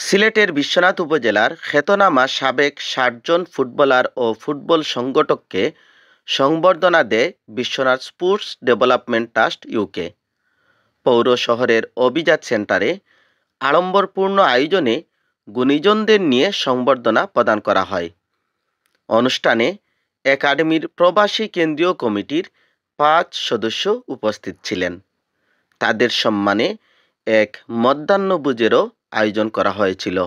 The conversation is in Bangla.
সিলেটের বিশ্বনাথ উপজেলার খ্যাতনামা সাবেক ৬০ জন ফুটবলার ও ফুটবল সংগঠককে সংবর্ধনা দেয় Biswanath sports development trust UK. পৌর শহরের অভিজাত সেন্টারে আড়ম্বরপূর্ণ আয়োজনে গুণীজনদের নিয়ে সংবর্ধনা প্রদান করা হয়। অনুষ্ঠানে একাডেমির প্রবাসী কেন্দ্রীয় কমিটির ৫ সদস্য উপস্থিত ছিলেন। তাদের সম্মানে এক মধ্যাহ্নভোজেরও আয়োজন করা হয়েছিল।